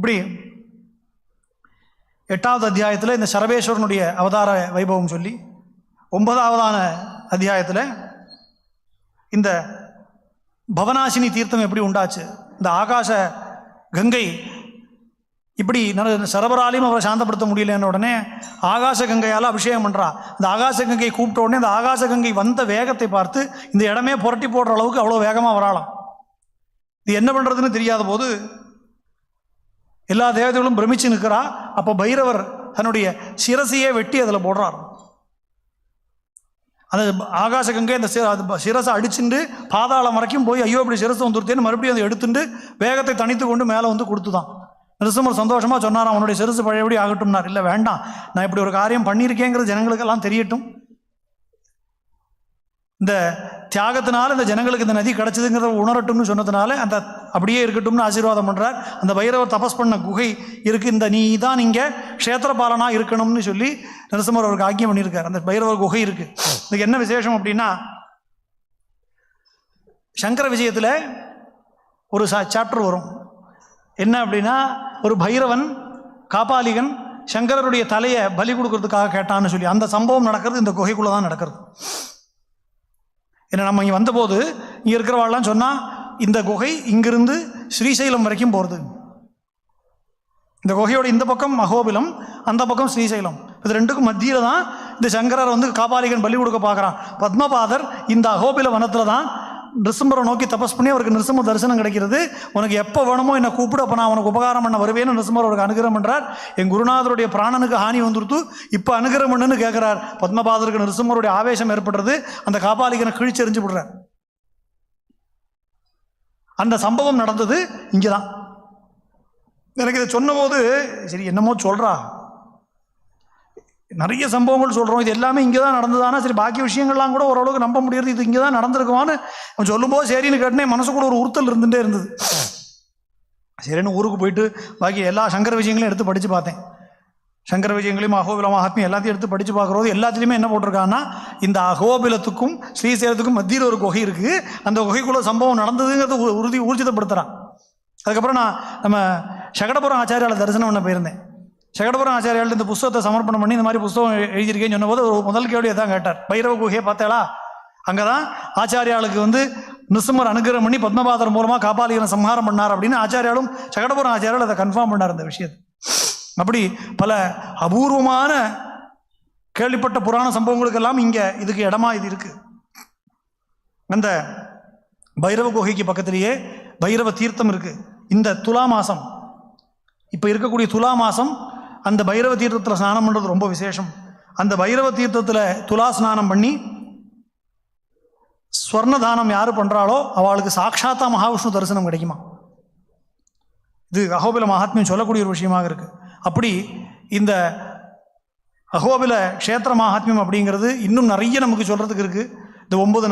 இப்படி 8வது அத்தியாயத்தில் இந்த சரபேஸ்வரனுடைய அவதார வைபவம் சொல்லி 9வது அத்தியாயத்தில் இந்த பவனாசினி தீர்த்தம் எப்படி உண்டாச்சு, இந்த ஆகாச கங்கை இப்படி சரபராலையும் அவரை சாந்தப்படுத்த முடியலன்னு உடனே ஆகாச கங்கையால் அபிஷேகம் பண்ணுறா. இந்த ஆகாச கங்கை கூப்பிட்ட உடனே இந்த ஆகாச கங்கை வந்த வேகத்தை பார்த்து இந்த இடமே புரட்டி போடுற அளவுக்கு அவ்வளோ வேகமாக வராலாம். இது என்ன பண்ணுறதுன்னு தெரியாத போது எல்லா தேவதைகளும் பிரமிச்சு நிற்கிறா. அப்போ பைரவர் தன்னுடைய சிரசையே வெட்டி அதில் போடுறார். அந்த ஆகாச கங்கை அந்த சிரசை அடிச்சுட்டு பாதாளம் வரைக்கும் போய் ஐயோ இப்படி சிரசை வந்துருத்தேன்னு மறுபடியும் அதை எடுத்துட்டு வேகத்தை தனித்து கொண்டு மேலே வந்து கொடுத்துதான். நிருசிம்மர் சந்தோஷமாக சொன்னாராம், அவனுடைய சிரசு பழையபடி ஆகட்டும்னார். இல்லை வேண்டாம், நான் இப்படி ஒரு காரியம் பண்ணியிருக்கேங்கிறது ஜனங்களுக்கெல்லாம் தெரியட்டும், இந்த தியாகத்தினால இந்த ஜனங்களுக்கு இந்த நதி கிடச்சிதுங்கிறத உணரட்டும்னு சொன்னதுனால அந்த அப்படியே இருக்கட்டும்னு ஆசீர்வாதம் பண்ணுறார். அந்த பைரவர் தபஸ் பண்ண குகை இருக்குது, இந்த நீ தான் இங்கே க்ஷேத்திரபாலனாக இருக்கணும்னு சொல்லி நரசிம்மர் அவருக்கு ஆக்கியம் பண்ணியிருக்கார். அந்த பைரவர் குகை இருக்குது. இதுக்கு என்ன விசேஷம் அப்படின்னா, சங்கர விஜயத்தில் ஒரு சாப்டர் வரும். என்ன அப்படின்னா, ஒரு பைரவன் காபாலிகன் சங்கரருடைய தலையை பலி கொடுக்கறதுக்காக கேட்டான்னு சொல்லி அந்த சம்பவம் நடக்கிறது இந்த குகைக்குள்ளே தான் நடக்கிறது. ஏன்னா நம்ம இங்கே வந்தபோது இங்கே இருக்கிறவாள்லாம் சொன்னால் இந்த குகை இங்கிருந்து ஸ்ரீசைலம் வரைக்கும் போகிறது. இந்த குகையோட இந்த பக்கம் அகோபிலம், அந்த பக்கம் ஸ்ரீசைலம். இது ரெண்டுக்கும் மத்தியில் தான் இந்த சங்கரர் வந்து காபாலிகன் பலி கொடுக்க பார்க்குறான். பத்மபாதர் இந்த அகோபில வனத்தில் தான் நிருசிம்மரை நோக்கி தபஸ் பண்ணி அவருக்கு நிருசிம்ம தரிசனம் கிடைக்கிறது. உனக்கு எப்போ வேணுமோ என்னை கூப்பிடு, அப்போ நான் உனக்கு உபகாரம் பண்ண வருவேன்னு நிருசிம்மர் அவருக்கு அனுகிரகம் பண்ணுறார். என் குருநாதருடைய பிராணனுக்கு ஹானி வந்துருத்து, இப்போ அனுகிரகம் பண்ணுன்னு கேட்குறார். பத்மபாதருக்கு நிருசிம்மருடைய ஆவேசம் ஏற்படுறது. அந்த காபாலிகனை கிழிச்செறிஞ்சு விடுறார். அந்த சம்பவம் நடந்தது இங்கே தான். எனக்கு இதை சொன்னபோது சரி என்னமோ சொல்கிறா, நிறைய சம்பவங்கள் சொல்கிறோம், இது எல்லாமே இங்கே தான் நடந்ததானா, சரி பாக்கி விஷயங்கள்லாம் கூட ஓரளவுக்கு நம்ப முடியாது, இது இங்கே தான் நடந்திருக்குவான்னு அவன் சொல்லும்போது சரின்னு கேட்டனே மனசுக்குள்ள ஒரு உறுத்தல் இருந்துகிட்டே இருந்தது. சரின்னு ஊருக்கு போயிட்டு பாக்கி எல்லா சங்கர விஷயங்களையும் எடுத்து படித்து பார்த்தேன். சங்கர விஜயங்களையும் அகோபிலம் மகாத்மியம் எல்லாத்தையும் எடுத்து படித்து பார்க்குறது எல்லாத்துலேயுமே என்ன போட்டிருக்காங்கன்னா, இந்த அகோபிலத்துக்கும் ஸ்ரீசைலத்துக்கும் மத்தியில் ஒரு குகை இருக்குது, அந்த குகைக்குள்ள சம்பவம் நடந்ததுங்கிறது ஊர்ஜிதப்படுத்துகிறான். அதுக்கப்புறம் நான் நம்ம சகடபுரம் ஆச்சாரியால தரிசனம் பண்ண போயிருந்தேன். சகடபுரம் ஆச்சாரியால் இந்த புஸ்தகத்தை சமர்ப்பணம் பண்ணி இந்த மாதிரி புஸ்தகம் எழுதியிருக்கேன்னு சொன்னபோது ஒரு முதல் கேள்வியை தான் கேட்டார், பைரவ குகையை பார்த்தாளா? அங்கே தான் ஆச்சாரியாளுக்கு வந்து நிருசிம்மர் அனுகிரகம் பண்ணி பத்மபாதர் மூலமாக காபாலிகனை சம்ஹாரம் பண்ணார் அப்படின்னு ஆச்சாரியாலும் சகடபுரம் ஆச்சாரியால் அதை கன்ஃபார்ம் பண்ணார் இந்த விஷயத்தை. அப்படி பல அபூர்வமான கேள்விப்பட்ட புராண சம்பவங்களுக்கெல்லாம் இங்கே இதுக்கு இடமா இது இருக்குது. அந்த பைரவ குகைக்கு பக்கத்திலேயே பைரவ தீர்த்தம் இருக்குது. இந்த துலா மாதம், இப்போ இருக்கக்கூடிய துலா மாதம் அந்த பைரவ தீர்த்தத்தில் ஸ்நானம் பண்ணுறது ரொம்ப விசேஷம். அந்த பைரவ தீர்த்தத்தில் துலா ஸ்நானம் பண்ணி ஸ்வர்ணதானம் யார் பண்ணுறாளோ அவளுக்கு சாட்சாத்தா மகாவிஷ்ணு தரிசனம் கிடைக்குமா. இது அகோபில மகாத்மியம் சொல்லக்கூடிய ஒரு விஷயமாக இருக்குது. அப்படி இந்த அகோபில க்ஷேத்திர மகாத்மியம் அப்படிங்கிறது இன்னும் நிறைய நமக்கு சொல்கிறதுக்கு இருக்குது. இந்த 9